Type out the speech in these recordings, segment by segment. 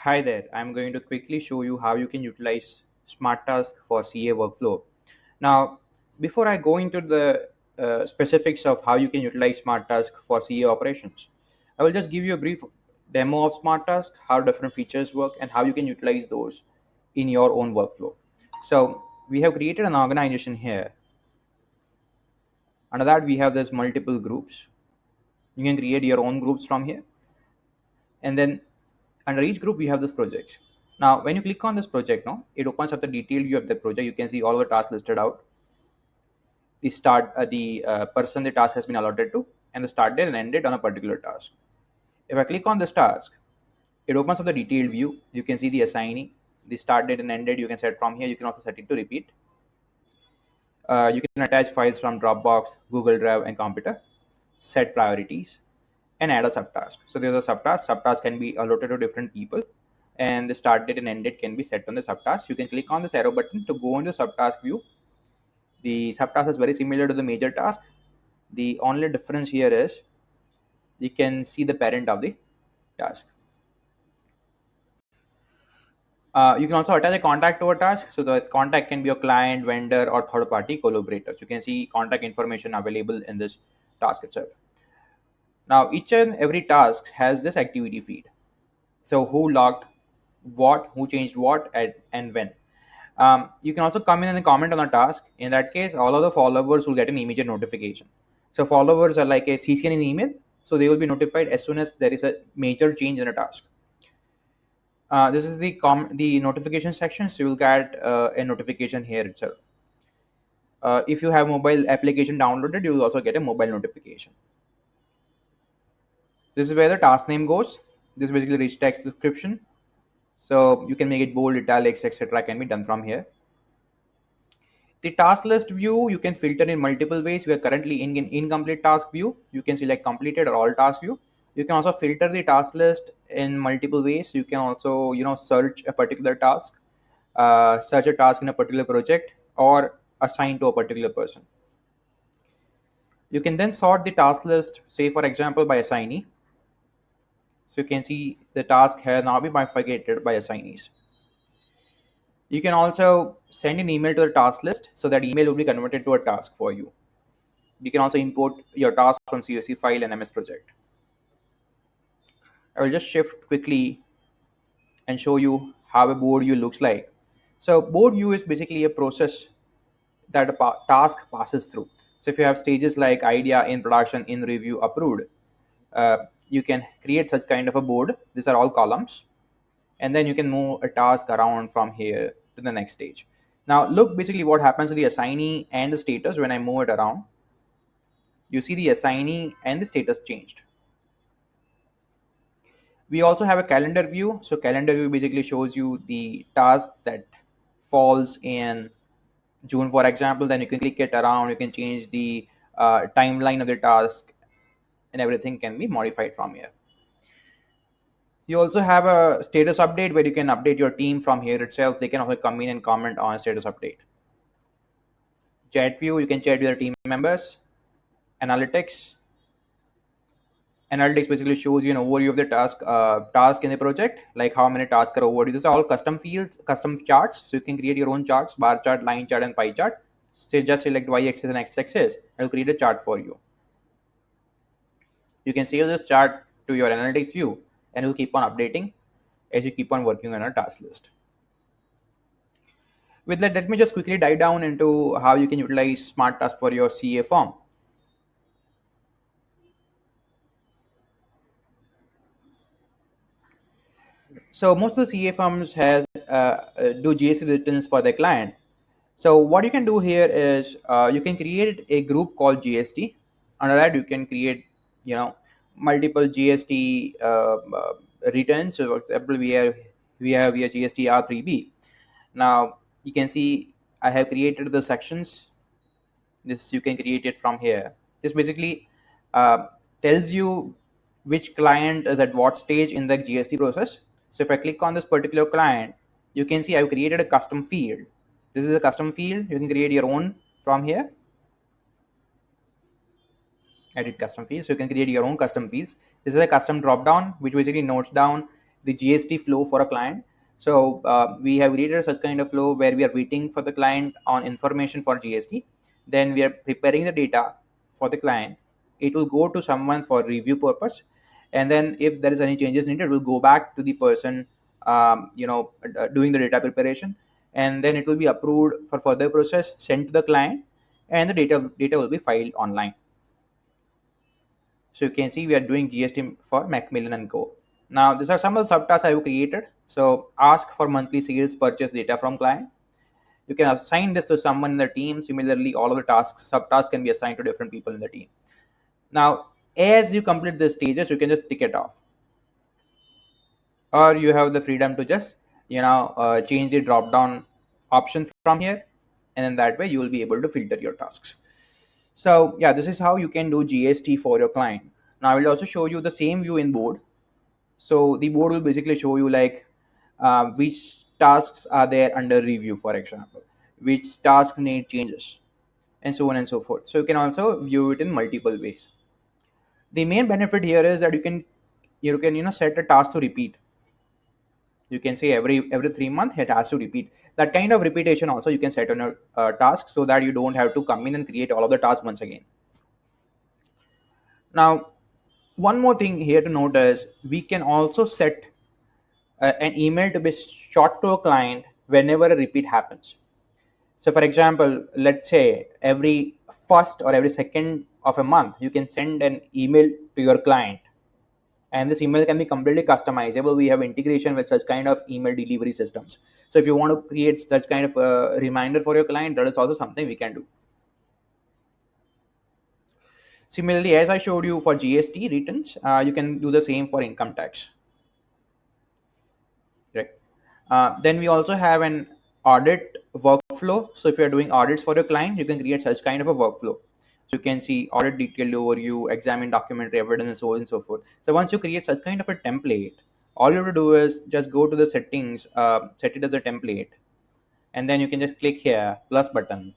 Hi there, I'm going to quickly show you how you can utilize SmartTask for CA workflow. Now, before I go into the specifics of how you can utilize SmartTask for CA operations, I will just give you a brief demo of SmartTask, how different features work, and how you can utilize those in your own workflow. So, we have created an organization here. Under that, we have this multiple groups. You can create your own groups from here, and then under each group we have this project. Now when you click on this project, now it opens up the detailed view of the project. You can see all the tasks listed out, the start the person the task has been allotted to, and the start date and end date on a particular task. If I click on this task, it opens up the detailed view. You can see the assignee, the start date and end date. You can set from here. You can also set it to repeat. You can attach files from Dropbox, Google Drive, and computer, set priorities, and add a subtask. So there's a subtask. Subtask can be allotted to different people, and the start date and end date can be set on the subtask. You can click on this arrow button to go into subtask view. The subtask is very similar to the major task. The only difference here is you can see the parent of the task. You can also attach a contact to a task. So the contact can be a client, vendor, or third-party collaborators. You can see contact information available in this task itself. Now, each and every task has this activity feed. So who logged what, who changed what, and when. You can also come in and comment on a task. In that case, all of the followers will get an immediate notification. So followers are like a CC in an email. So they will be notified as soon as there is a major change in a task. This is the notification section. So you will get a notification here itself. If you have mobile application downloaded, you will also get a mobile notification. This is where the task name goes. This is basically rich text description. So you can make it bold, italics, etc. can be done from here. The task list view, you can filter in multiple ways. We are currently in incomplete task view. You can select completed or all task view. You can also filter the task list in multiple ways. You can also, search a particular task, search a task in a particular project, or assign to a particular person. You can then sort the task list, say for example, by assignee. So you can see the task here now be bifurcated by assignees. You can also send an email to the task list, so that email will be converted to a task for you. You can also import your task from CSV file and MS Project. I will just shift quickly and show you how a board view looks like. So board view is basically a process that a task passes through. So if you have stages like idea, in production, in review, approved, you can create such kind of a board. These are all columns. And then you can move a task around from here to the next stage. Now look basically what happens to the assignee and the status when I move it around. You see the assignee and the status changed. We also have a calendar view. So calendar view basically shows you the task that falls in June, for example. Then you can click it around. You can change the timeline of the task, and everything can be modified from here. You also have a status update where you can update your team from here itself. They can also come in and comment on status update. Chat view, you can chat with your team members. Analytics. Analytics basically shows you an overview of the task in the project, like how many tasks are overdue. These are all custom fields, custom charts. So you can create your own charts, bar chart, line chart, and pie chart. So just select y-axis and x-axis. It'll create a chart for you. You can save this chart to your analytics view, and it will keep on updating as you keep on working on a task list. With that, let me just quickly dive down into how you can utilize SmartTask for your CA form. So most of the CA firms do GST returns for their client. So what you can do here is you can create a group called GST. Under that, you can create multiple GST returns. So for example, we have here GST R3B. Now you can see I have created the sections. This you can create it from here. This basically uh, tells you which client is at what stage in the GST process. So if I click on this particular client, you can see I've created a custom field. This is a custom field. You can create your own from here. Edit custom fields. So you can create your own custom fields. This is a custom drop down, which basically notes down the GST flow for a client. So we have created such kind of flow where we are waiting for the client on information for GST. Then we are preparing the data for the client. It will go to someone for review purpose, and then if there is any changes needed, it will go back to the person doing the data preparation, and then it will be approved for further process, sent to the client, and the data will be filed online. So you can see we are doing GST for Macmillan and Co. Now these are some of the subtasks I have created. So ask for monthly sales purchase data from client. You can assign this to someone in the team. Similarly, all of the tasks, subtasks can be assigned to different people in the team. Now, as you complete the stages, you can just tick it off, or you have the freedom to just change the drop down option from here, and then that way you will be able to filter your tasks. So yeah, this is how you can do GST for your client. Now I will also show you the same view in board. So the board will basically show you like which tasks are there under review, for example, which tasks need changes, and so on and so forth. So you can also view it in multiple ways. The main benefit here is that you can set a task to repeat. You can say every 3 months it has to repeat. That kind of repetition also you can set on a task, so that you don't have to come in and create all of the tasks once again. Now, one more thing here to note is we can also set an email to be shot to a client whenever a repeat happens. So for example, let's say every first or every second of a month you can send an email to your client, and this email can be completely customizable. We have integration with such kind of email delivery systems. So if you want to create such kind of a reminder for your client, that is also something we can do. Similarly, as I showed you for GST returns, you can do the same for income tax, right? Then we also have an audit workflow. So if you're doing audits for your client, you can create such kind of a workflow. So you can see audit detailed overview, examine documentary evidence, and so on and so forth. So once you create such kind of a template, all you have to do is just go to the settings, set it as a template, and then you can just click here plus button,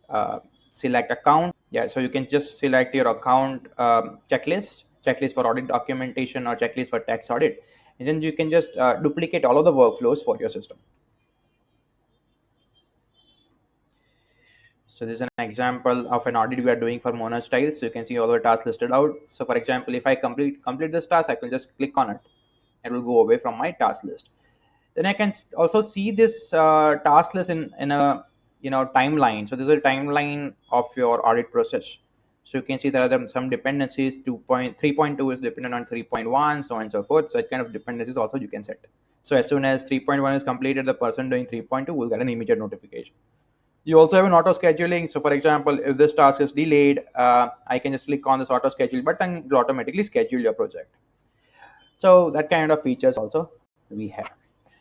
uh, select account. Yeah, so you can just select your account checklist for audit documentation or checklist for tax audit, and then you can just duplicate all of the workflows for your system. So this is an example of an audit we are doing for Mona Style. So you can see all the tasks listed out. So for example, if I complete this task, I can just click on it. It will go away from my task list. Then I can also see this task list in a timeline. So this is a timeline of your audit process. So you can see there are some dependencies. 3.2 is dependent on 3.1, so on and so forth. So that kind of dependencies also you can set. So as soon as 3.1 is completed, the person doing 3.2 will get an immediate notification. You also have an auto scheduling. So for example, if this task is delayed, I can just click on this auto schedule button. It will automatically schedule your project. So that kind of features also we have.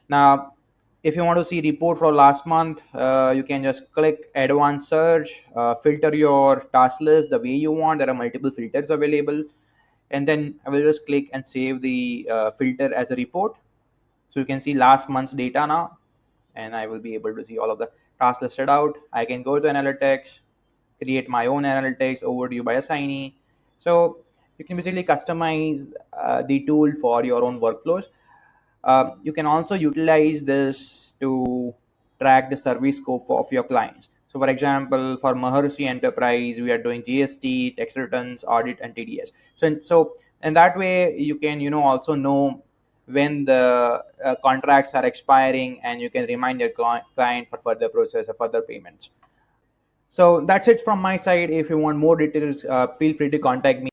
Now, if you want to see report for last month, you can just click advanced search, filter your task list the way you want. There are multiple filters available, and then I will just click and save the filter as a report. So you can see last month's data now, and I will be able to see all of the tasks listed out. I can go to analytics, create my own analytics overview by assignee. So you can basically customize the tool for your own workflows. You can also utilize this to track the service scope of your clients. So for example, for Maharshi Enterprise, we are doing GST, tax returns, audit, and TDS. So in that way, you can also know when the contracts are expiring, and you can remind your client for further process or further payments. So that's it from my side. If you want more details, feel free to contact me.